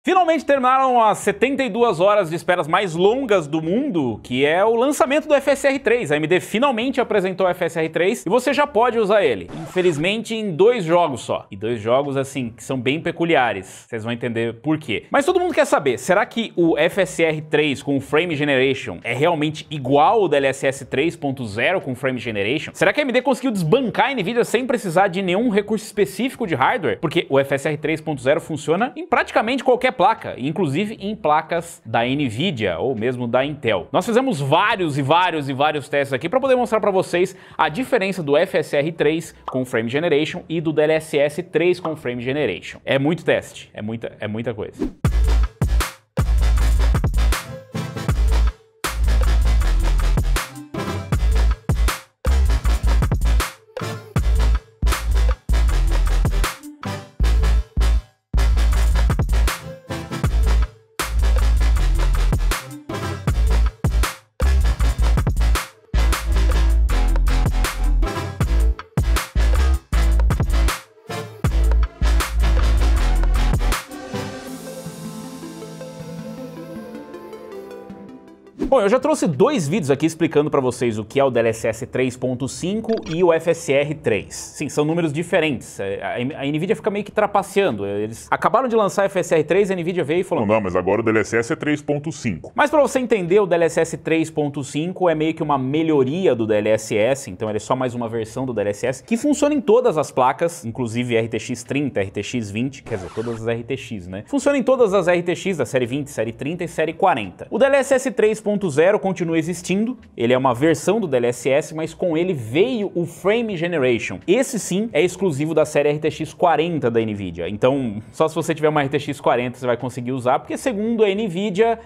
Finalmente terminaram as 72 horas de esperas mais longas do mundo, que é o lançamento do FSR 3. A AMD finalmente apresentou o FSR 3 e você já pode usar ele. Infelizmente em 2 jogos só. E 2 jogos assim, que são bem peculiares. Vocês vão entender por quê. Mas todo mundo quer saber, será que o FSR 3 com o Frame Generation é realmente igual ao DLSS 3.0 com Frame Generation? Será que a AMD conseguiu desbancar a NVIDIA sem precisar de nenhum recurso específico de hardware? Porque o FSR 3.0 funciona em praticamente qualquer placa, inclusive em placas da NVIDIA ou mesmo da Intel. Nós fizemos vários testes aqui para poder mostrar para vocês a diferença do FSR 3 com Frame Generation e do DLSS 3 com Frame Generation. É muito teste, é muita coisa. Bom, eu já trouxe 2 vídeos aqui explicando para vocês o que é o DLSS 3.5 e o FSR 3. Sim, são números diferentes. A NVIDIA fica meio que trapaceando. Eles acabaram de lançar o FSR 3 e a NVIDIA veio e falou... Não, mas agora o DLSS é 3.5. Mas para você entender, o DLSS 3.5 é meio que uma melhoria do DLSS, então ele é só mais uma versão do DLSS, que funciona em todas as placas, inclusive RTX 30, RTX 20, quer dizer, todas as RTX, né? Funciona em todas as RTX da série 20, série 30 e série 40. O DLSS 3.0 continua existindo, ele é uma versão do DLSS, mas com ele veio o Frame Generation. Esse sim é exclusivo da série RTX 40 da NVIDIA, então só se você tiver uma RTX 40 você vai conseguir usar, porque segundo a NVIDIA,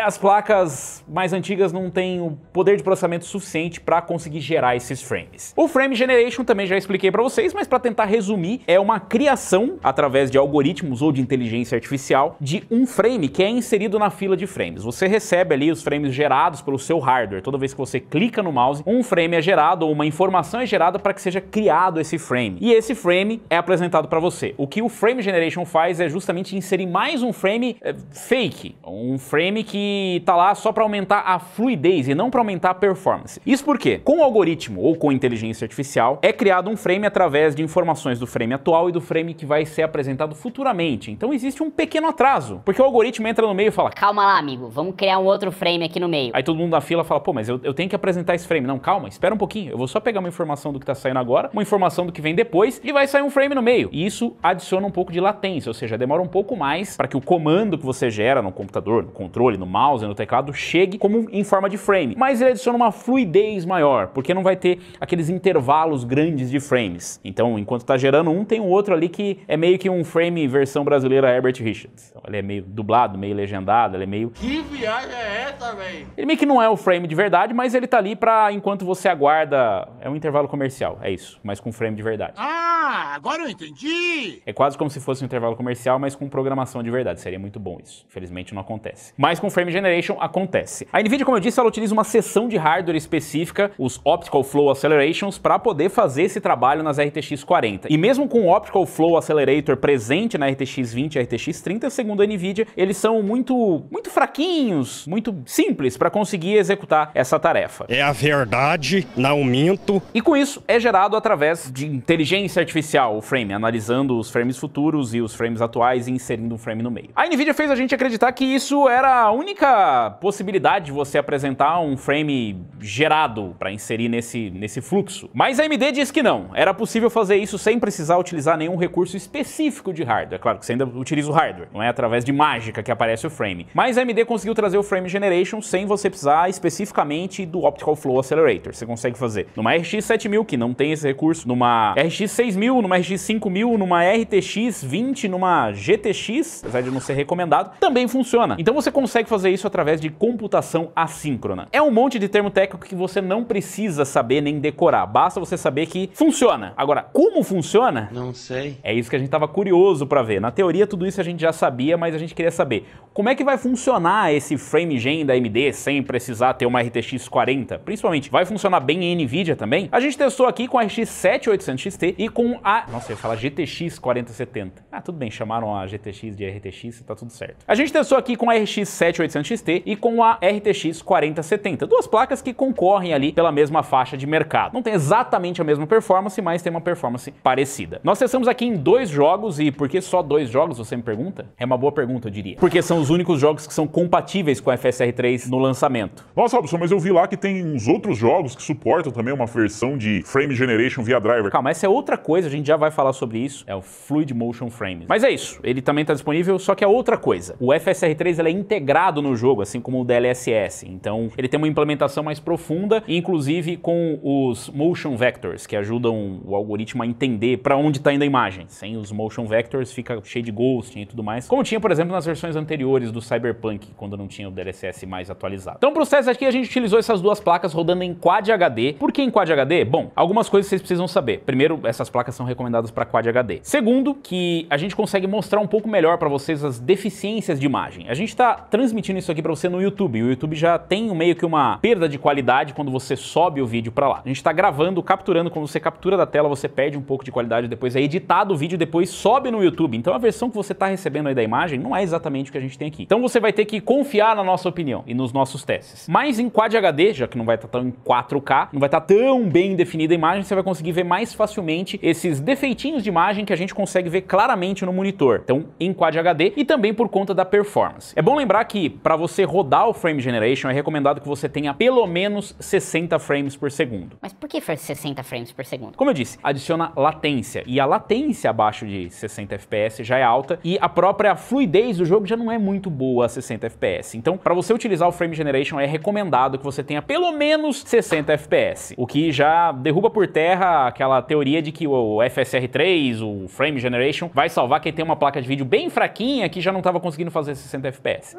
as placas mais antigas não têm o poder de processamento suficiente para conseguir gerar esses frames. O Frame Generation também já expliquei para vocês, mas para tentar resumir, é uma criação através de algoritmos ou de inteligência artificial de um frame que é inserido na fila de frames. Você recebe ali os frames gerados pelo seu hardware. Toda vez que você clica no mouse, um frame é gerado ou uma informação é gerada para que seja criado esse frame. E esse frame é apresentado para você. O que o Frame Generation faz é justamente inserir mais um frame fake, um frame que tá lá só para aumentar a fluidez e não para aumentar a performance. Isso porque, com o algoritmo ou com inteligência artificial, é criado um frame através de informações do frame atual e do frame que vai ser apresentado futuramente. Então existe um pequeno atraso, porque o algoritmo entra no meio e fala: calma lá, amigo, vamos criar um outro frame aqui no meio. Aí todo mundo na fila fala: pô, mas eu tenho que apresentar esse frame. Não, calma, espera um pouquinho, eu vou só pegar uma informação do que tá saindo agora, uma informação do que vem depois e vai sair um frame no meio. E isso adiciona um pouco de latência, ou seja, demora um pouco mais para que o comando que você gera no computador, no controle, no mouse, no teclado, chegue como em forma de frame. Mas ele adiciona uma fluidez maior, porque não vai ter aqueles intervalos grandes de frames. Então, enquanto tá gerando um, tem um outro ali que é meio que um frame versão brasileira Herbert Richards. Então, ele é meio dublado, meio legendado, ele é meio... Que viagem é essa, velho? Ele meio que não é o frame de verdade, mas ele tá ali pra, enquanto você aguarda... É um intervalo comercial, é isso, mas com frame de verdade. Ah, agora eu entendi! É quase como se fosse um intervalo comercial, mas com programação de verdade. Seria muito bom isso. Infelizmente não acontece. Mas com Frame Generation acontece. A NVIDIA, como eu disse, ela utiliza uma seção de hardware específica, os Optical Flow Accelerations, para poder fazer esse trabalho nas RTX 40. E mesmo com o Optical Flow Accelerator presente na RTX 20 e RTX 30, segundo a NVIDIA, eles são muito fraquinhos, muito simples para conseguir executar essa tarefa. É a verdade, não minto. E com isso é gerado através de inteligência artificial o frame, analisando os frames futuros e os frames atuais e inserindo um frame no meio. A NVIDIA fez a gente acreditar que isso era a única possibilidade de você apresentar um frame gerado para inserir nesse fluxo. Mas a AMD diz que não. Era possível fazer isso sem precisar utilizar nenhum recurso específico de hardware. É claro que você ainda utiliza o hardware, não é através de mágica que aparece o frame. Mas a AMD conseguiu trazer o Frame Generation sem você precisar especificamente do Optical Flow Accelerator. Você consegue fazer numa RX 7000, que não tem esse recurso, numa RX 6000, numa RX 5000, numa RTX 20, numa GTX, apesar de não ser recomendado, também funciona. Então você consegue fazer isso através de computação assíncrona. É um monte de termo técnico que você não precisa saber nem decorar, basta você saber que funciona. Agora, como funciona? Não sei. É isso que a gente tava curioso para ver. Na teoria, tudo isso a gente já sabia, mas a gente queria saber como é que vai funcionar esse frame gen da AMD sem precisar ter uma RTX 40? Principalmente, vai funcionar bem em NVIDIA também? A gente testou aqui com a RX 7800 XT e com a... Nossa, eu ia falar GTX 4070. Ah, tudo bem, chamaram a GTX de RTX, tá tudo certo. A gente testou aqui com a RX 7800 XT e com a RTX 4070. Duas placas que concorrem ali pela mesma faixa de mercado. Não tem exatamente a mesma performance, mas tem uma performance parecida. Nós testamos aqui em 2 jogos e por que só 2 jogos, você me pergunta? É uma boa pergunta, eu diria. Porque são os únicos jogos que são compatíveis com a FSR 3 no lançamento. Nossa, Robson, mas eu vi lá que tem uns outros jogos que suportam também uma versão de Frame Generation via driver. Calma, essa é outra coisa, a gente já vai falar sobre isso. É o Fluid Motion Frames. Mas é isso, ele também está disponível, só que é outra coisa. O FSR 3 ele é integrado no jogo, assim como o DLSS. Então, ele tem uma implementação mais profunda, inclusive com os Motion Vectors, que ajudam o algoritmo a entender para onde está indo a imagem. Sem os Motion Vectors, fica cheio de ghosting e tudo mais. Como tinha, por exemplo, nas versões anteriores do Cyberpunk, quando não tinha o DLSS mais atualizado. Então, para os testes aqui, a gente utilizou essas duas placas rodando em Quad HD. Por que em Quad HD? Bom, algumas coisas vocês precisam saber. Primeiro, essas placas são recomendadas para Quad HD. Segundo, que a gente consegue mostrar um pouco melhor para vocês as deficiências de imagem. A gente está transmitindo isso aqui para você no YouTube. O YouTube já tem meio que uma perda de qualidade quando você sobe o vídeo para lá. A gente está gravando, capturando. Quando você captura da tela, você perde um pouco de qualidade. Depois é editado o vídeo, depois sobe no YouTube. Então a versão que você está recebendo aí da imagem não é exatamente o que a gente tem aqui. Então você vai ter que confiar na nossa opinião e nos nossos testes. Mas em Quad HD, já que não vai estar tão em 4K, não vai estar tão bem definida a imagem, você vai conseguir ver mais facilmente esses defeitinhos de imagem que a gente consegue ver claramente no monitor. Então, em Quad HD e também por conta da performance. É bom lembrar que para você rodar o Frame Generation é recomendado que você tenha pelo menos 60 frames por segundo. Mas por que 60 frames por segundo? Como eu disse, adiciona latência e a latência abaixo de 60 FPS já é alta e a própria fluidez do jogo já não é muito boa a 60 FPS. Então, para você utilizar o Frame Generation é recomendado que você tenha pelo menos 60 FPS, o que já derruba por terra aquela teoria de que o FSR 3, o Frame Generation, vai salvar quem tem uma placa de vídeo bem fraquinha que já não estava conseguindo fazer 60 FPS.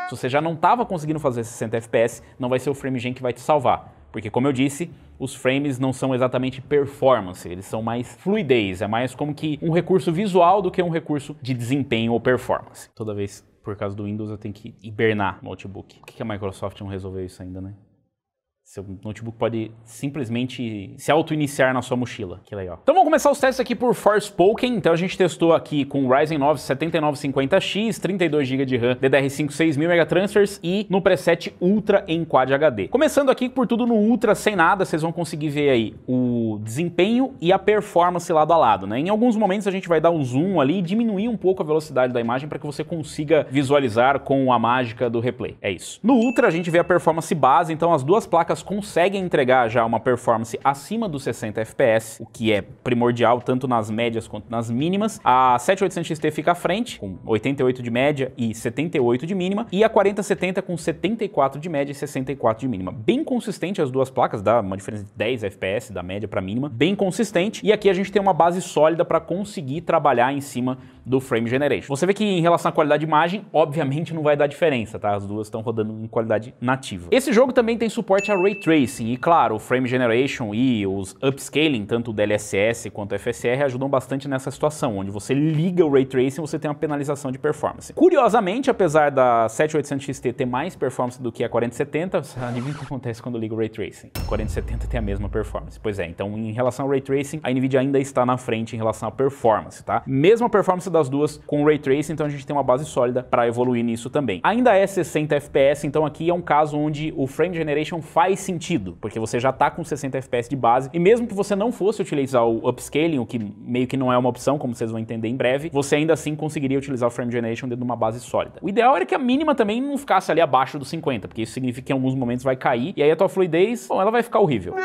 Se você já não estava conseguindo fazer 60 FPS, não vai ser o Frame Gen que vai te salvar. Porque, como eu disse, os frames não são exatamente performance, eles são mais fluidez, é mais como que um recurso visual do que um recurso de desempenho ou performance. Toda vez, por causa do Windows, eu tenho que hibernar o notebook. Por que a Microsoft não resolveu isso ainda, né? Seu notebook pode simplesmente se auto-iniciar na sua mochila. Que legal. Então vamos começar os testes aqui por Forspoken. Então a gente testou aqui com o Ryzen 9 7950X, 32 GB de RAM, DDR5 6000 MT e no preset Ultra em Quad HD. Começando aqui por tudo no Ultra sem nada, vocês vão conseguir ver aí o desempenho e a performance lado a lado, né? Em alguns momentos a gente vai dar um zoom ali e diminuir um pouco a velocidade da imagem para que você consiga visualizar com a mágica do replay. É isso. No Ultra a gente vê a performance base, então as duas placas conseguem entregar já uma performance acima dos 60 FPS, o que é primordial tanto nas médias quanto nas mínimas. A 7800 XT fica à frente, com 88 de média e 78 de mínima, e a 4070 com 74 de média e 64 de mínima. Bem consistente as duas placas, dá uma diferença de 10 FPS da média para mínima, bem consistente, e aqui a gente tem uma base sólida para conseguir trabalhar em cima do Frame Generation. Você vê que em relação à qualidade de imagem, obviamente não vai dar diferença, tá? As duas estão rodando em qualidade nativa. Esse jogo também tem suporte a Ray Tracing, e claro, o Frame Generation e os Upscaling, tanto o DLSS quanto o FSR, ajudam bastante nessa situação, onde você liga o Ray Tracing, você tem uma penalização de performance. Curiosamente, apesar da 7800 XT ter mais performance do que a 4070, adivinha o que acontece quando liga o Ray Tracing? A 4070 tem a mesma performance. Pois é, então em relação ao Ray Tracing, a NVIDIA ainda está na frente em relação à performance, tá? Mesma performance das duas com o Ray Tracing, então a gente tem uma base sólida para evoluir nisso também. Ainda é 60 FPS, então aqui é um caso onde o Frame Generation faz sentido, porque você já tá com 60 FPS de base, e mesmo que você não fosse utilizar o Upscaling, o que meio que não é uma opção, como vocês vão entender em breve, você ainda assim conseguiria utilizar o Frame Generation dentro de uma base sólida. O ideal era que a mínima também não ficasse ali abaixo dos 50, porque isso significa que em alguns momentos vai cair, e aí a tua fluidez, bom, ela vai ficar horrível.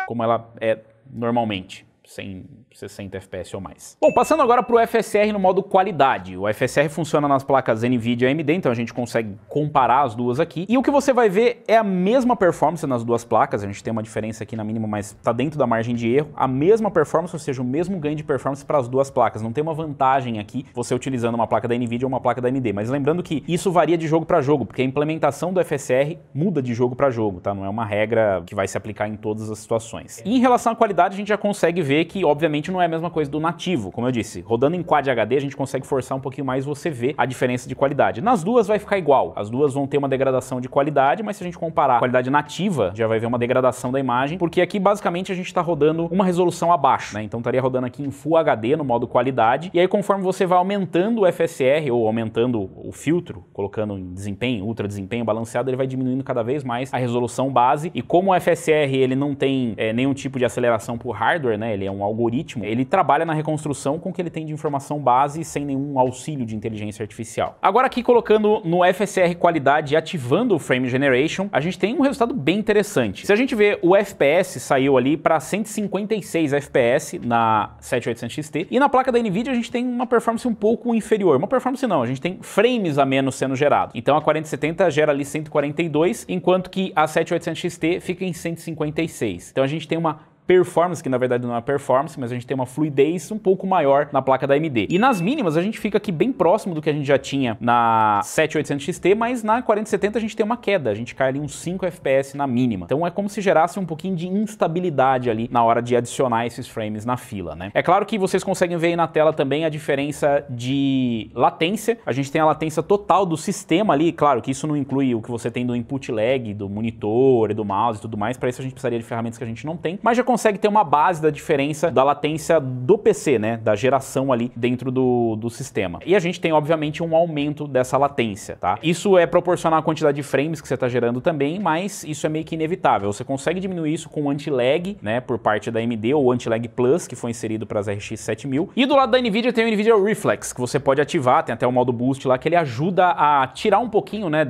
Como ela é normalmente, sem 60 FPS ou mais. Bom, passando agora para o FSR no modo qualidade. O FSR funciona nas placas NVIDIA e AMD, então a gente consegue comparar as duas aqui. E o que você vai ver é a mesma performance nas duas placas. A gente tem uma diferença aqui na mínima, mas está dentro da margem de erro. A mesma performance, ou seja, o mesmo ganho de performance para as duas placas. Não tem uma vantagem aqui você utilizando uma placa da NVIDIA ou uma placa da AMD. Mas lembrando que isso varia de jogo para jogo, porque a implementação do FSR muda de jogo para jogo, tá? Não é uma regra que vai se aplicar em todas as situações. E em relação à qualidade, a gente já consegue ver vê que, obviamente, não é a mesma coisa do nativo. Como eu disse, rodando em Quad HD, a gente consegue forçar um pouquinho mais você ver a diferença de qualidade. Nas duas vai ficar igual. As duas vão ter uma degradação de qualidade, mas se a gente comparar a qualidade nativa, já vai ver uma degradação da imagem, porque aqui, basicamente, a gente está rodando uma resolução abaixo, né? Então, estaria rodando aqui em Full HD, no modo qualidade, e aí, conforme você vai aumentando o FSR, ou aumentando o filtro, colocando em desempenho, ultra desempenho balanceado, ele vai diminuindo cada vez mais a resolução base, e como o FSR, ele não tem nenhum tipo de aceleração por hardware, né? Ele é um algoritmo, ele trabalha na reconstrução com o que ele tem de informação base sem nenhum auxílio de inteligência artificial. Agora aqui colocando no FSR qualidade e ativando o Frame Generation, a gente tem um resultado bem interessante. Se a gente vê, o FPS saiu ali para 156 FPS na 7800 XT, e na placa da NVIDIA a gente tem uma performance um pouco inferior. Uma performance não, a gente tem frames a menos sendo gerado. Então a 4070 gera ali 142, enquanto que a 7800 XT fica em 156. Então a gente tem uma performance, que na verdade não é performance, mas a gente tem uma fluidez um pouco maior na placa da AMD. E nas mínimas a gente fica aqui bem próximo do que a gente já tinha na 7800 XT, mas na 4070 a gente tem uma queda, a gente cai ali uns 5 FPS na mínima. Então é como se gerasse um pouquinho de instabilidade ali na hora de adicionar esses frames na fila, né? É claro que vocês conseguem ver aí na tela também a diferença de latência. A gente tem a latência total do sistema ali, claro que isso não inclui o que você tem do input lag, do monitor e do mouse e tudo mais, para isso a gente precisaria de ferramentas que a gente não tem, mas já consegue ter uma base da diferença da latência do PC, né, da geração ali dentro do sistema. E a gente tem, obviamente, um aumento dessa latência, tá? Isso é proporcional à quantidade de frames que você está gerando também, mas isso é meio que inevitável. Você consegue diminuir isso com o anti-lag, né, por parte da AMD, ou o anti-lag Plus, que foi inserido para as RX 7000. E do lado da NVIDIA tem o NVIDIA Reflex, que você pode ativar, tem até o modo Boost lá, que ele ajuda a tirar um pouquinho, né,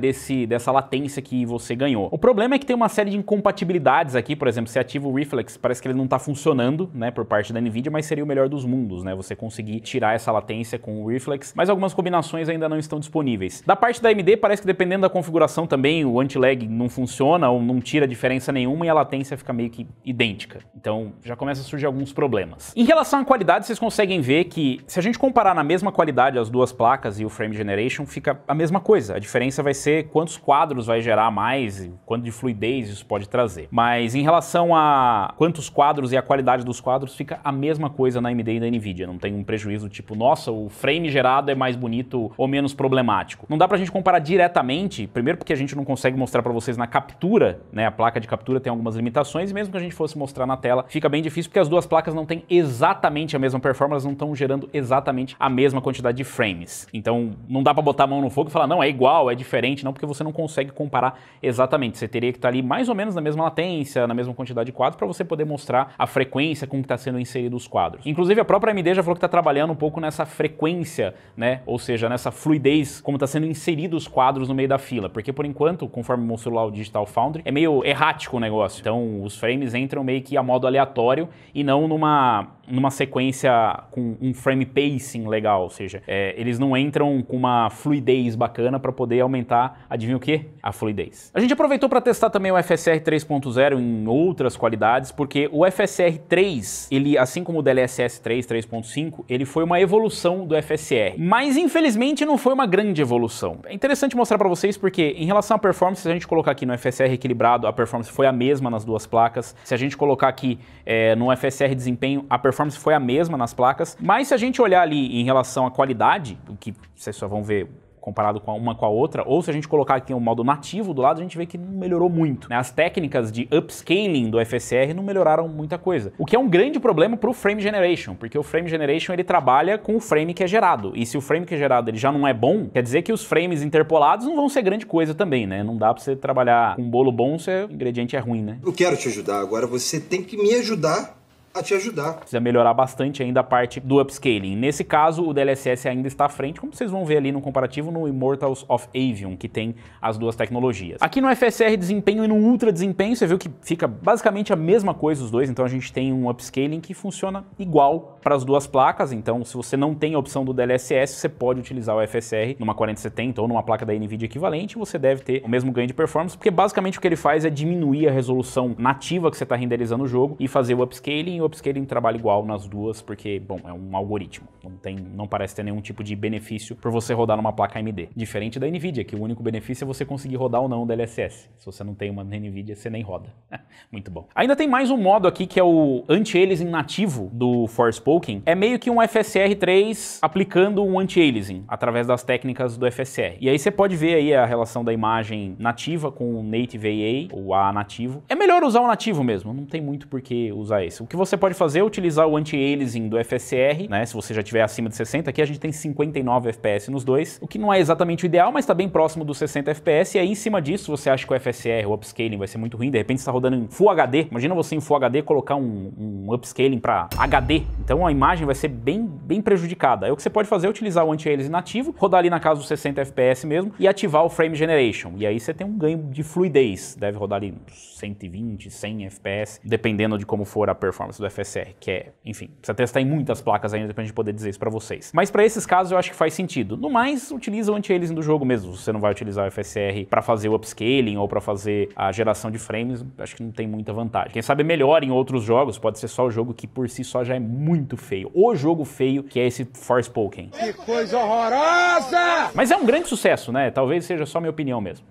dessa latência que você ganhou. O problema é que tem uma série de incompatibilidades aqui, por exemplo, se ativa o Reflex, parece que ele não está funcionando, né, por parte da NVIDIA, mas seria o melhor dos mundos, né, você conseguir tirar essa latência com o Reflex, mas algumas combinações ainda não estão disponíveis. Da parte da AMD, parece que dependendo da configuração também, o anti-lag não funciona ou não tira diferença nenhuma e a latência fica meio que idêntica. Então, já começa a surgir alguns problemas. Em relação à qualidade, vocês conseguem ver que, se a gente comparar na mesma qualidade as duas placas e o Frame Generation, fica a mesma coisa. A diferença vai ser quantos quadros vai gerar mais e quanto de fluidez isso pode trazer. Mas em relação a quantos quadros e a qualidade dos quadros, fica a mesma coisa na AMD e na NVIDIA. Não tem um prejuízo tipo, nossa, o frame gerado é mais bonito ou menos problemático. Não dá pra gente comparar diretamente, primeiro porque a gente não consegue mostrar pra vocês na captura, né? A placa de captura tem algumas limitações, e mesmo que a gente fosse mostrar na tela, fica bem difícil porque as duas placas não têm exatamente a mesma performance, não estão gerando exatamente a mesma quantidade de frames. Então, não dá pra botar a mão no fogo e falar, não, é igual, é diferente, não, porque você não consegue comparar exatamente. Você teria que estar ali mais ou menos na mesma latência, na mesma quantidade de quadros, pra você poder mostrar a frequência com que está sendo inserido os quadros. Inclusive, a própria AMD já falou que está trabalhando um pouco nessa frequência, né? Ou seja, nessa fluidez, como está sendo inserido os quadros no meio da fila. Porque, por enquanto, conforme mostrou lá o Digital Foundry, é meio errático o negócio. Então, os frames entram meio que a modo aleatório e não numa sequência com um frame pacing legal. Ou seja, eles não entram com uma fluidez bacana para poder aumentar, adivinha o quê? A fluidez. A gente aproveitou para testar também o FSR 3.0 em outras qualidades, porque o FSR 3, ele, assim como o DLSS 3, 3.5, ele foi uma evolução do FSR. Mas, infelizmente, não foi uma grande evolução. É interessante mostrar para vocês porque, em relação à performance, se a gente colocar aqui no FSR equilibrado, a performance foi a mesma nas duas placas. Se a gente colocar aqui no FSR desempenho, a performance foi a mesma nas placas. Mas se a gente olhar ali em relação à qualidade, o que vocês só vão ver comparado com uma com a outra, ou se a gente colocar aqui um modo nativo do lado, a gente vê que não melhorou muito, né? As técnicas de upscaling do FSR não melhoraram muita coisa, o que é um grande problema para o Frame Generation, porque o Frame Generation ele trabalha com o frame que é gerado, e se o frame que é gerado ele já não é bom, quer dizer que os frames interpolados não vão ser grande coisa também, né? Não dá para você trabalhar com um bolo bom se o ingrediente é ruim, né? Eu quero te ajudar, agora você tem que me ajudar a te ajudar. Precisa melhorar bastante ainda a parte do upscaling. Nesse caso, o DLSS ainda está à frente, como vocês vão ver ali no comparativo no Immortals of Avium, que tem as duas tecnologias. Aqui no FSR desempenho e no Ultra desempenho, você viu que fica basicamente a mesma coisa os dois, então a gente tem um upscaling que funciona igual para as duas placas, então se você não tem a opção do DLSS, você pode utilizar o FSR numa 4070 ou numa placa da NVIDIA equivalente, você deve ter o mesmo ganho de performance, porque basicamente o que ele faz é diminuir a resolução nativa que você está renderizando o jogo e fazer o upscaling o upscaling trabalha igual nas duas, porque, bom, é um algoritmo. Não parece ter nenhum tipo de benefício por você rodar numa placa AMD. Diferente da NVIDIA, que o único benefício é você conseguir rodar ou não o DLSS. Se você não tem uma NVIDIA, você nem roda. Muito bom. Ainda tem mais um modo aqui, que é o anti-aliasing nativo do Forspoken. É meio que um FSR 3 aplicando um anti-aliasing através das técnicas do FSR. E aí você pode ver aí a relação da imagem nativa com o Native AA, ou A nativo. É melhor usar o nativo mesmo, não tem muito por que usar esse. O que você pode fazer é utilizar o anti-aliasing do FSR, né? Se você já tiver acima de 60, aqui a gente tem 59 FPS nos dois, o que não é exatamente o ideal, mas tá bem próximo dos 60 FPS, e aí em cima disso você acha que o FSR, o upscaling vai ser muito ruim, de repente você tá rodando em Full HD, imagina você em Full HD colocar um upscaling para HD, então a imagem vai ser bem prejudicada. Aí o que você pode fazer é utilizar o anti-aliasing nativo, rodar ali na casa dos 60 FPS mesmo, e ativar o Frame Generation, e aí você tem um ganho de fluidez, deve rodar ali 120, 100 FPS, dependendo de como for a performance do FSR, que é, enfim, precisa testar em muitas placas ainda pra gente poder dizer isso pra vocês. Mas pra esses casos eu acho que faz sentido. No mais, utiliza o anti-aliasing do jogo mesmo. Você não vai utilizar o FSR pra fazer o upscaling ou pra fazer a geração de frames, acho que não tem muita vantagem. Quem sabe é melhor em outros jogos, pode ser só o jogo que por si só já é muito feio. O jogo feio que é esse Forspoken. Que coisa horrorosa! Mas é um grande sucesso, né? Talvez seja só minha opinião mesmo.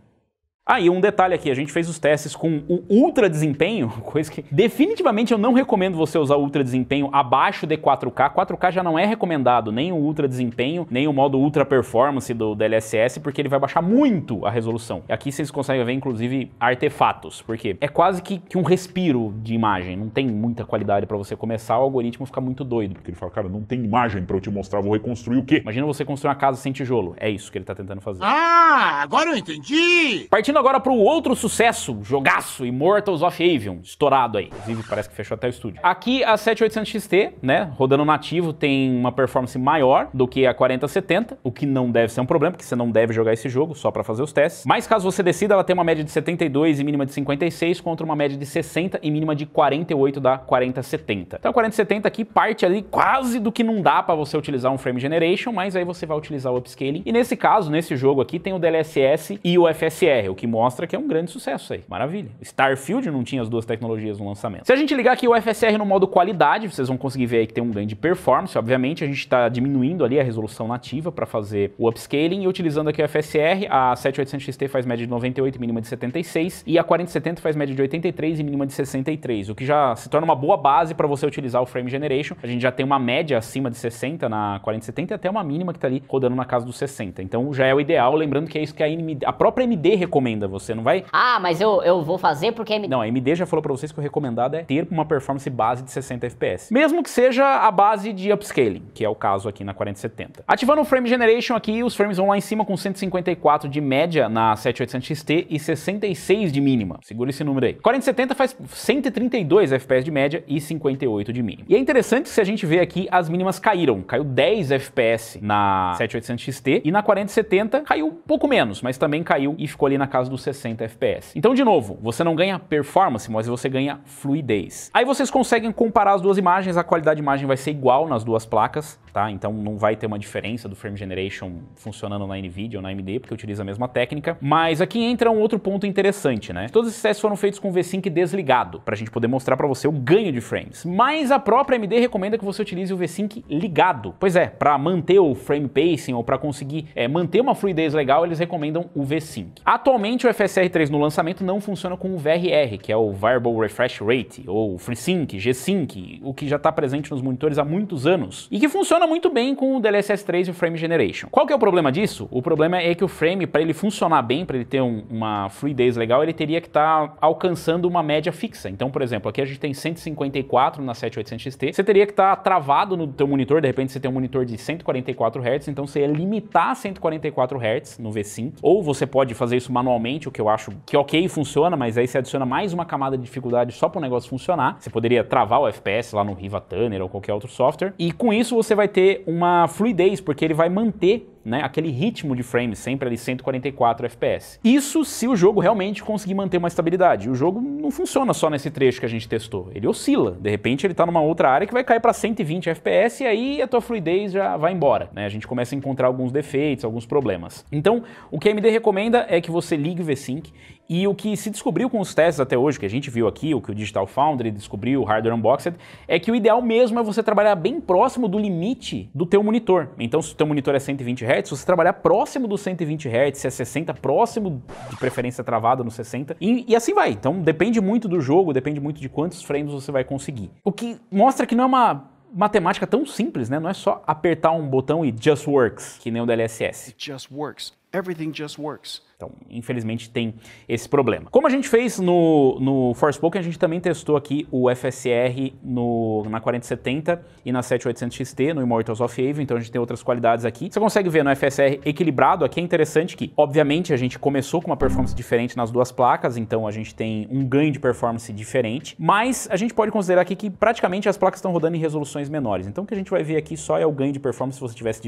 Ah, e um detalhe aqui, a gente fez os testes com o ultra desempenho, coisa que definitivamente eu não recomendo você usar o ultra desempenho abaixo de 4K. 4K já não é recomendado, nem o ultra desempenho, nem o modo ultra performance do DLSS, porque ele vai baixar muito a resolução. E aqui vocês conseguem ver, inclusive, artefatos, porque é quase que um respiro de imagem, não tem muita qualidade pra você começar, o algoritmo fica muito doido. Porque ele fala, cara, não tem imagem pra eu te mostrar, vou reconstruir o quê? Imagina você construir uma casa sem tijolo, é isso que ele tá tentando fazer. Ah, agora eu entendi! Partindo agora para o outro sucesso, jogaço, Immortals of Avium, estourado aí. Inclusive, parece que fechou até o estúdio. Aqui a 7800 XT, né, rodando nativo, tem uma performance maior do que a 4070, o que não deve ser um problema, porque você não deve jogar esse jogo só para fazer os testes. Mas caso você decida, ela tem uma média de 72 e mínima de 56, contra uma média de 60 e mínima de 48 da 4070. Então a 4070 aqui parte ali quase do que não dá para você utilizar um Frame Generation, mas aí você vai utilizar o Upscaling. E nesse caso, nesse jogo aqui, tem o DLSS e o FSR, o que mostra que é um grande sucesso aí. Maravilha. Starfield não tinha as duas tecnologias no lançamento. Se a gente ligar aqui o FSR no modo qualidade, vocês vão conseguir ver aí que tem um ganho de performance. Obviamente, a gente está diminuindo ali a resolução nativa para fazer o upscaling, e utilizando aqui o FSR, a 7800 XT faz média de 98 e mínima de 76, e a 4070 faz média de 83 e mínima de 63, o que já se torna uma boa base para você utilizar o Frame Generation. A gente já tem uma média acima de 60 na 4070 e até uma mínima que tá ali rodando na casa dos 60. Então já é o ideal, lembrando que é isso que a própria AMD recomenda. Você não vai... Ah, mas eu vou fazer porque... Não, a AMD já falou pra vocês que o recomendado é ter uma performance base de 60 FPS. Mesmo que seja a base de upscaling, que é o caso aqui na 4070. Ativando o Frame Generation aqui, os frames vão lá em cima com 154 de média na 7800 XT e 66 de mínima. Segura esse número aí. 4070 faz 132 FPS de média e 58 de mínima. E é interessante que se a gente vê aqui, as mínimas caíram. Caiu 10 FPS na 7800 XT e na 4070 caiu um pouco menos, mas também caiu e ficou ali na casa dos 60 FPS. Então, de novo, você não ganha performance, mas você ganha fluidez. Aí vocês conseguem comparar as duas imagens, a qualidade de imagem vai ser igual nas duas placas, tá? Então não vai ter uma diferença do Frame Generation funcionando na NVIDIA ou na AMD, porque utiliza a mesma técnica. Mas aqui entra um outro ponto interessante, né? Todos esses testes foram feitos com o V-Sync desligado, pra gente poder mostrar pra você o ganho de frames. Mas a própria AMD recomenda que você utilize o V-Sync ligado. Pois é, pra manter o frame pacing ou pra conseguir manter uma fluidez legal, eles recomendam o V-Sync. Atualmente o FSR 3 no lançamento não funciona com o VRR, que é o Variable Refresh Rate, ou FreeSync, G-Sync, o que já está presente nos monitores há muitos anos, e que funciona muito bem com o DLSS 3 e o Frame Generation. Qual que é o problema disso? O problema é que o frame, para ele funcionar bem, para ele ter uma fluidez legal, ele teria que estar alcançando uma média fixa. Então, por exemplo, aqui a gente tem 154 na 7800 XT, você teria que estar travado no teu monitor, de repente você tem um monitor de 144 Hz, então você ia limitar 144 Hz no V-Sync, ou você pode fazer isso manualmente, o que eu acho que ok, funciona, mas aí você adiciona mais uma camada de dificuldade só para o negócio funcionar. Você poderia travar o FPS lá no Riva Tuner ou qualquer outro software, e com isso você vai ter uma fluidez, porque ele vai manter, né, aquele ritmo de frames, sempre ali 144 FPS. Isso se o jogo realmente conseguir manter uma estabilidade. O jogo não funciona só nesse trecho que a gente testou, ele oscila. De repente ele tá numa outra área que vai cair para 120 FPS e aí a tua fluidez já vai embora, né? A gente começa a encontrar alguns defeitos, alguns problemas. Então, o que a AMD recomenda é que você ligue o V-Sync E o que se descobriu com os testes até hoje, que a gente viu aqui, o que o Digital Foundry descobriu, o Hardware Unboxed, é que o ideal mesmo é você trabalhar bem próximo do limite do teu monitor. Então, se o teu monitor é 120 Hz, você trabalhar próximo dos 120 Hz, se é 60, próximo, de preferência travada no 60, e assim vai. Então, depende muito do jogo, depende muito de quantos frames você vai conseguir. O que mostra que não é uma matemática tão simples, né? Não é só apertar um botão e just works, que nem o DLSS. It just works. Everything just works. Então, infelizmente, tem esse problema. Como a gente fez no Forspoken, a gente também testou aqui o FSR na 4070 e na 7800 XT, no Immortals of Aveum, então a gente tem outras qualidades aqui. Você consegue ver no FSR equilibrado, aqui é interessante que, obviamente, a gente começou com uma performance diferente nas duas placas, então a gente tem um ganho de performance diferente, mas a gente pode considerar aqui que praticamente as placas estão rodando em resoluções menores. Então o que a gente vai ver aqui só é o ganho de performance se você estivesse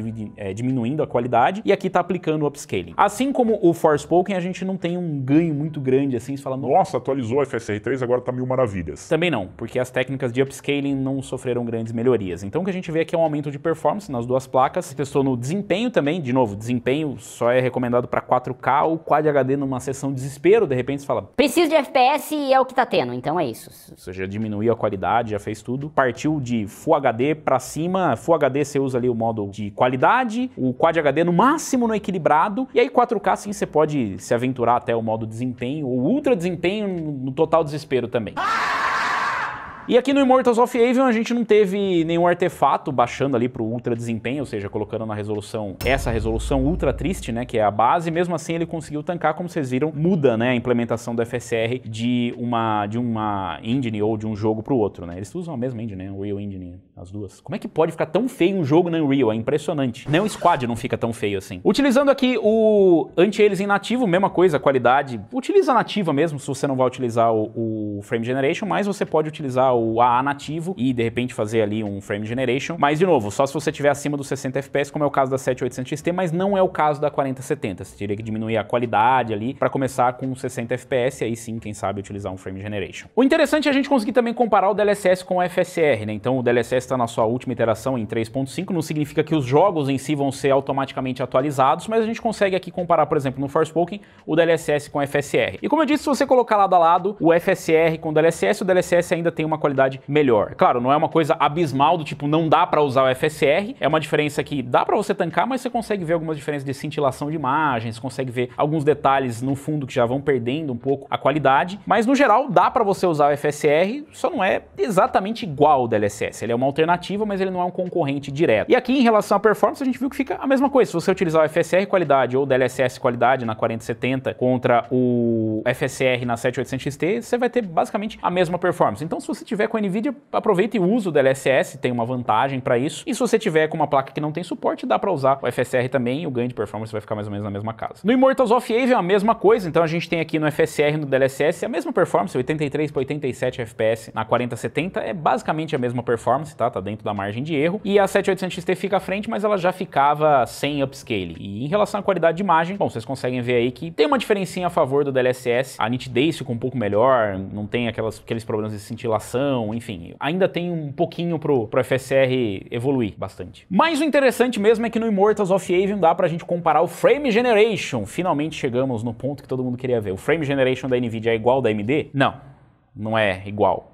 diminuindo a qualidade, e aqui está aplicando o upscaling. Assim como o Forspoken, a gente não tem um ganho muito grande assim, você fala, Nossa, atualizou o FSR3, agora tá mil maravilhas. Também não, porque as técnicas de upscaling não sofreram grandes melhorias. Então o que a gente vê aqui é um aumento de performance nas duas placas. Você testou no desempenho também, de novo, desempenho só é recomendado para 4K ou Quad HD numa sessão de desespero, de repente você fala, Preciso de FPS e é o que tá tendo, então é isso. você já diminuiu a qualidade, já fez tudo. Partiu de Full HD para cima, Full HD você usa ali o modo de qualidade, o Quad HD no máximo no equilibrado, e aí 4K sim você pode se aventurar até o modo desempenho, ou ultra desempenho no total desespero também. E aqui no Immortals of Aveum a gente não teve nenhum artefato baixando ali pro ultra desempenho, ou seja, colocando na resolução, essa resolução ultra triste, né, que é a base. Mesmo assim ele conseguiu tancar, como vocês viram, muda, né, a implementação do FSR de uma engine ou de um jogo pro outro, né. Eles usam a mesma engine, né, Unreal Engine, as duas. Como é que pode ficar tão feio um jogo na Unreal? É impressionante. Nem o Squad não fica tão feio assim. Utilizando aqui o anti-aliasing nativo, mesma coisa, a qualidade, utiliza nativa mesmo, se você não vai utilizar o Frame Generation, mas você pode utilizar o AA nativo e de repente fazer ali um Frame Generation, mas de novo, só se você estiver acima dos 60 FPS, como é o caso da 7800 XT, mas não é o caso da 4070, você teria que diminuir a qualidade ali para começar com 60 FPS, e aí sim, quem sabe, utilizar um Frame Generation. O interessante é a gente conseguir também comparar o DLSS com o FSR, né? Então o DLSS está na sua última iteração em 3.5, não significa que os jogos em si vão ser automaticamente atualizados, mas a gente consegue aqui comparar, por exemplo, no Forspoken, o DLSS com o FSR. E como eu disse, se você colocar lado a lado o FSR com o DLSS ainda tem uma qualidade melhor. Claro, não é uma coisa abismal do tipo, não dá para usar o FSR, é uma diferença que dá para você tancar, mas você consegue ver algumas diferenças de cintilação de imagens, consegue ver alguns detalhes no fundo que já vão perdendo um pouco a qualidade, mas no geral dá para você usar o FSR, só não é exatamente igual ao DLSS, ele é uma alternativa, mas ele não é um concorrente direto. E aqui em relação à performance, a gente viu que fica a mesma coisa, se você utilizar o FSR qualidade ou o DLSS qualidade na 4070 contra o FSR na 7800 XT, você vai ter basicamente a mesma performance. Então se você tiver com a NVIDIA, aproveita e usa o DLSS, tem uma vantagem para isso. E se você tiver com uma placa que não tem suporte, dá para usar o FSR também, e o ganho de performance vai ficar mais ou menos na mesma casa. No Immortals of Aveum é a mesma coisa, então a gente tem aqui no FSR e no DLSS a mesma performance, 83 para 87 FPS na 4070, é basicamente a mesma performance, tá dentro da margem de erro. E a 7800 XT fica à frente, mas ela já ficava sem upscale. E em relação à qualidade de imagem, bom, vocês conseguem ver aí que tem uma diferencinha a favor do DLSS, a nitidez fica um pouco melhor, não tem aqueles problemas de cintilação, enfim, ainda tem um pouquinho pro FSR evoluir bastante. Mas o interessante mesmo é que no Immortals of Aveum dá pra gente comparar o Frame Generation. Finalmente chegamos no ponto que todo mundo queria ver. O Frame Generation da NVIDIA é igual ao da AMD? Não, não é igual.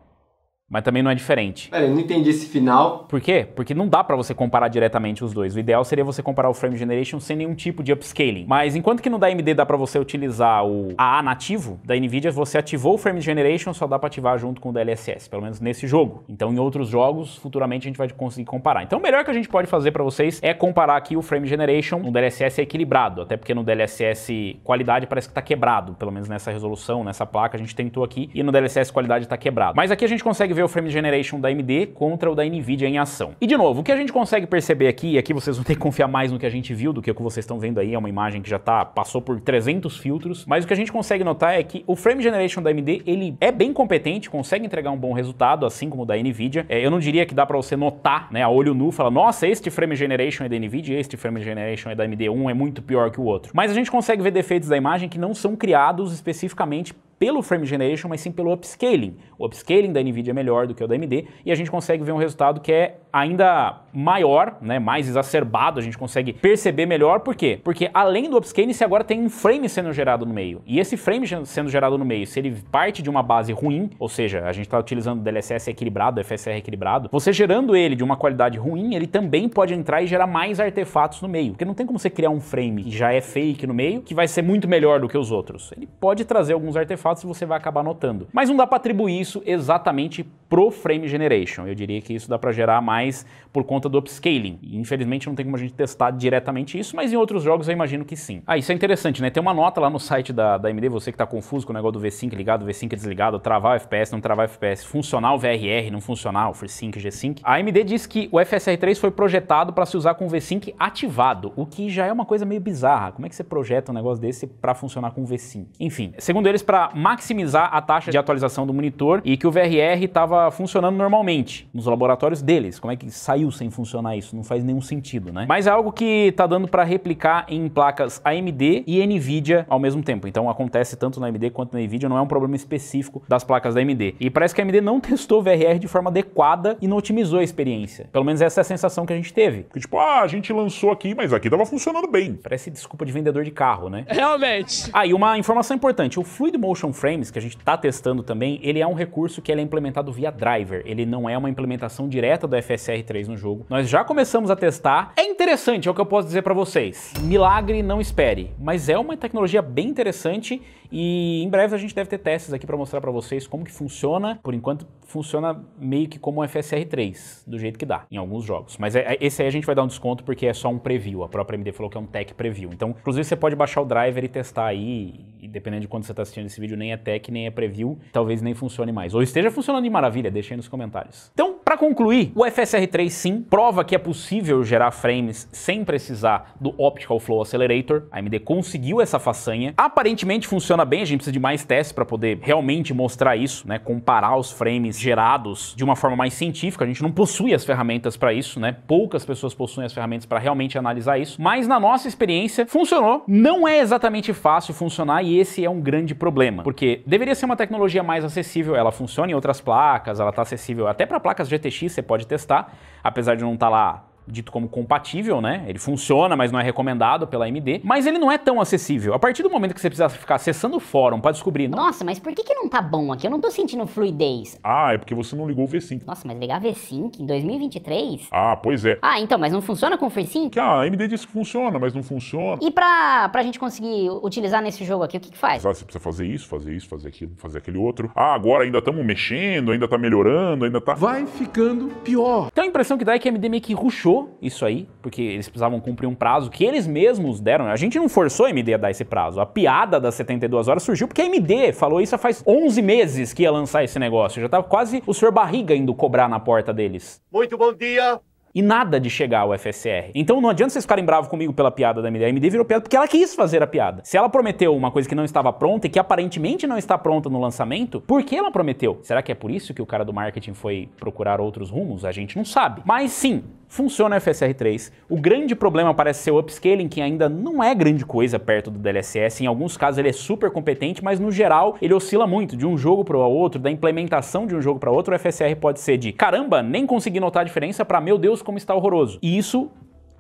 Mas também não é diferente. Pera, eu não entendi esse final. Por quê? Porque não dá pra você comparar diretamente os dois. O ideal seria você comparar o Frame Generation sem nenhum tipo de upscaling. Mas enquanto que no da AMD dá pra você utilizar o AA nativo, da NVIDIA você ativou o Frame Generation, só dá pra ativar junto com o DLSS, pelo menos nesse jogo. Então em outros jogos, futuramente a gente vai conseguir comparar. Então o melhor que a gente pode fazer pra vocês é comparar aqui o Frame Generation. No DLSS é equilibrado, até porque no DLSS qualidade parece que tá quebrado, pelo menos nessa resolução, nessa placa a gente tentou aqui, e no DLSS qualidade tá quebrado. Mas aqui a gente consegue ver o Frame Generation da AMD contra o da NVIDIA em ação. E de novo, o que a gente consegue perceber aqui, e aqui vocês vão ter que confiar mais no que a gente viu do que o que vocês estão vendo aí, é uma imagem que já passou por 300 filtros, mas o que a gente consegue notar é que o Frame Generation da AMD, ele é bem competente, consegue entregar um bom resultado, assim como o da NVIDIA. Eu não diria que dá pra você notar, né, a olho nu, falar, nossa, este Frame Generation é da NVIDIA, este Frame Generation é da AMD, um é muito pior que o outro. Mas a gente consegue ver defeitos da imagem que não são criados especificamente pelo frame generation, mas sim pelo upscaling. O upscaling da NVIDIA é melhor do que o da AMD e a gente consegue ver um resultado que é ainda maior, né, mais exacerbado, a gente consegue perceber melhor. Por quê? Porque além do upscaling, você agora tem um frame sendo gerado no meio. E esse frame sendo gerado no meio, se ele parte de uma base ruim, ou seja, a gente está utilizando o DLSS equilibrado, o FSR equilibrado, você gerando ele de uma qualidade ruim, ele também pode entrar e gerar mais artefatos no meio. Porque não tem como você criar um frame que já é fake no meio, que vai ser muito melhor do que os outros. Ele pode trazer alguns artefatos e você vai acabar notando. Mas não dá para atribuir isso exatamente pro frame generation. Eu diria que isso dá para gerar mais por conta do upscaling. E, infelizmente não tem como a gente testar diretamente isso, mas em outros jogos eu imagino que sim. Ah, isso é interessante, né? Tem uma nota lá no site da AMD, você que tá confuso com o negócio do V-Sync ligado, V-Sync desligado, travar o FPS, não travar o FPS, funcionar o VRR, não funcionar o FreeSync, G-Sync. A AMD diz que o FSR3 foi projetado para se usar com o V-Sync ativado, o que já é uma coisa meio bizarra. Como é que você projeta um negócio desse para funcionar com o V-Sync? Enfim, segundo eles, para maximizar a taxa de atualização do monitor e que o VRR estava funcionando normalmente nos laboratórios deles. Como é que saiu sem funcionar isso? Não faz nenhum sentido, né? Mas é algo que tá dando para replicar em placas AMD e NVIDIA ao mesmo tempo. Então acontece tanto na AMD quanto na NVIDIA, não é um problema específico das placas da AMD. E parece que a AMD não testou o VRR de forma adequada e não otimizou a experiência. Pelo menos essa é a sensação que a gente teve. Porque tipo, a gente lançou aqui, mas aqui tava funcionando bem. Parece desculpa de vendedor de carro, né? Realmente. Ah, e uma informação importante, o Fluid Motion Frames, que a gente tá testando também, ele é um recurso que ele é implementado via driver, ele não é uma implementação direta do FSR3 no jogo. Nós já começamos a testar, é interessante, é o que eu posso dizer pra vocês. Milagre não espere, mas é uma tecnologia bem interessante e em breve a gente deve ter testes aqui pra mostrar pra vocês como que funciona. Por enquanto funciona meio que como o FSR3, do jeito que dá, em alguns jogos. Mas esse aí a gente vai dar um desconto porque é só um preview, a própria AMD falou que é um tech preview. Então, inclusive você pode baixar o driver e testar aí, e dependendo de quando você tá assistindo esse vídeo, nem é tech, nem é preview, talvez nem funcione mais. Ou esteja funcionando de maravilha, deixa aí nos comentários. Então, pra concluir, o FSR3 sim, prova que é possível gerar frames sem precisar do Optical Flow Accelerator. A AMD conseguiu essa façanha. Aparentemente funciona bem, a gente precisa de mais testes para poder realmente mostrar isso, né? Comparar os frames gerados de uma forma mais científica. A gente não possui as ferramentas para isso, né? Poucas pessoas possuem as ferramentas para realmente analisar isso. Mas na nossa experiência, funcionou. Não é exatamente fácil funcionar e esse é um grande problema. Porque deveria ser uma tecnologia mais acessível. Ela funciona em outras placas, ela está acessível até para placas GTX, você pode testar. Apesar de não estar lá dito como compatível, né? Ele funciona, mas não é recomendado pela AMD. Mas ele não é tão acessível. A partir do momento que você precisa ficar acessando o fórum para descobrir... Nossa, mas por que não tá bom aqui? Eu não tô sentindo fluidez. Ah, é porque você não ligou o V-Sync. Nossa, mas ligar V-Sync em 2023? Ah, pois é. Ah, então, mas não funciona com o FreeSync? Que a AMD disse que funciona, mas não funciona. E pra gente conseguir utilizar nesse jogo aqui, o que faz? Você precisa fazer isso, fazer aquilo, fazer aquele outro. Ah, agora ainda estamos mexendo, ainda tá melhorando, ainda tá... Vai ficando pior. Então a impressão que dá é que a AMD meio que rushou isso aí, porque eles precisavam cumprir um prazo que eles mesmos deram. A gente não forçou a AMD a dar esse prazo. A piada das 72 horas surgiu porque a AMD falou isso faz 11 meses que ia lançar esse negócio. Já tava quase o Sr. Barriga indo cobrar na porta deles. Muito bom dia. E nada de chegar ao FSR. Então não adianta vocês ficarem bravos comigo pela piada da AMD. A AMD virou piada porque ela quis fazer a piada. Se ela prometeu uma coisa que não estava pronta e que aparentemente não está pronta no lançamento, por que ela prometeu? Será que é por isso que o cara do marketing foi procurar outros rumos? A gente não sabe. Mas sim, funciona o FSR3. O grande problema parece ser o upscaling, que ainda não é grande coisa perto do DLSS. Em alguns casos ele é super competente, mas no geral ele oscila muito de um jogo para o outro, da implementação de um jogo para outro. O FSR pode ser de caramba, nem consegui notar a diferença, para meu Deus, como está horroroso. E isso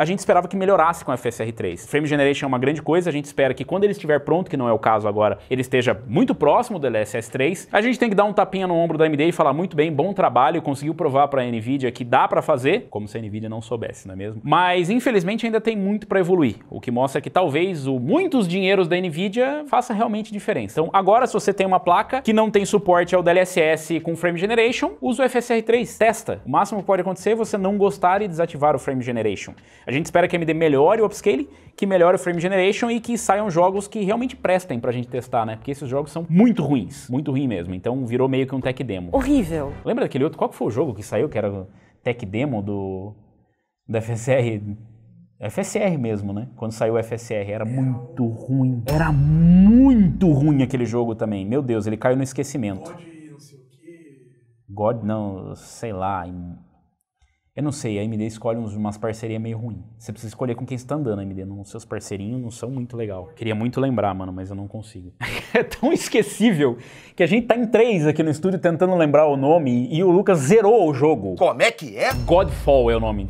a gente esperava que melhorasse com o FSR3. Frame Generation é uma grande coisa, a gente espera que quando ele estiver pronto, que não é o caso agora, ele esteja muito próximo do DLSS3. A gente tem que dar um tapinha no ombro da AMD e falar muito bem, bom trabalho, conseguiu provar para a NVIDIA que dá para fazer, como se a NVIDIA não soubesse, não é mesmo? Mas infelizmente ainda tem muito para evoluir, o que mostra que talvez muitos dinheiros da NVIDIA faça realmente diferença. Então agora, se você tem uma placa que não tem suporte ao DLSS com Frame Generation, usa o FSR3, testa. O máximo que pode acontecer é você não gostar e desativar o Frame Generation. A gente espera que a AMD melhore o upscaling, que melhore o Frame Generation e que saiam jogos que realmente prestem pra gente testar, né? Porque esses jogos são muito ruins, muito ruim mesmo. Então virou meio que um tech demo. Horrível. Lembra daquele outro? Qual que foi o jogo que saiu, que era o tech demo do FSR? FSR mesmo, né? Quando saiu o FSR, era muito ruim. Era muito ruim aquele jogo também. Meu Deus, ele caiu no esquecimento. God, não sei o quê. God, não, sei lá... Eu não sei, a AMD escolhe umas parcerias meio ruins. Você precisa escolher com quem você tá andando, a AMD. Seus parceirinhos não são muito legal. Queria muito lembrar, mano, mas eu não consigo. É tão esquecível que a gente tá em 3 aqui no estúdio tentando lembrar o nome e o Lucas zerou o jogo. Como é que é? Godfall é o nome.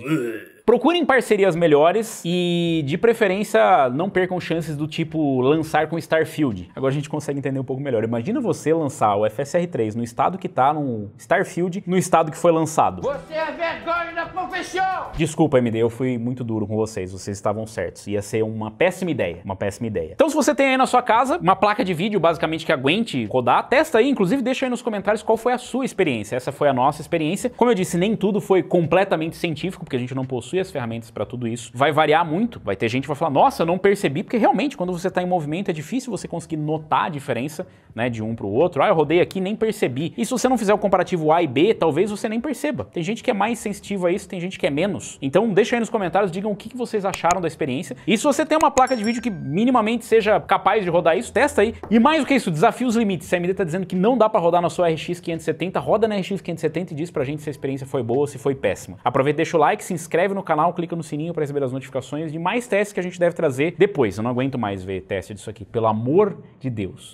Procurem parcerias melhores e, de preferência, não percam chances do tipo lançar com Starfield. Agora a gente consegue entender um pouco melhor. Imagina você lançar o FSR 3 no estado que tá no Starfield, no estado que foi lançado. Você é vergonha da profissão! Desculpa, AMD, eu fui muito duro com vocês estavam certos. Ia ser uma péssima ideia, Então se você tem aí na sua casa uma placa de vídeo basicamente que aguente rodar, testa aí, inclusive deixa aí nos comentários qual foi a sua experiência. Essa foi a nossa experiência. Como eu disse, nem tudo foi completamente científico, porque a gente não possui as ferramentas para tudo isso. Vai variar muito, vai ter gente que vai falar, nossa, eu não percebi, porque realmente quando você está em movimento é difícil você conseguir notar a diferença, né, de um para o outro. Ah, eu rodei aqui, nem percebi. E se você não fizer o comparativo A e B, talvez você nem perceba. Tem gente que é mais sensitiva a isso, tem gente que é menos. Então deixa aí nos comentários, digam o que vocês acharam da experiência. E se você tem uma placa de vídeo que minimamente seja capaz de rodar isso, testa aí. E mais do que isso, desafia os limites. Se a AMD tá dizendo que não dá para rodar na sua RX 570, roda na RX 570 e diz pra gente se a experiência foi boa ou se foi péssima. Aproveita, deixa o like, se inscreve no canal, clica no sininho para receber as notificações de mais testes que a gente deve trazer depois. Eu não aguento mais ver teste disso aqui, pelo amor de Deus.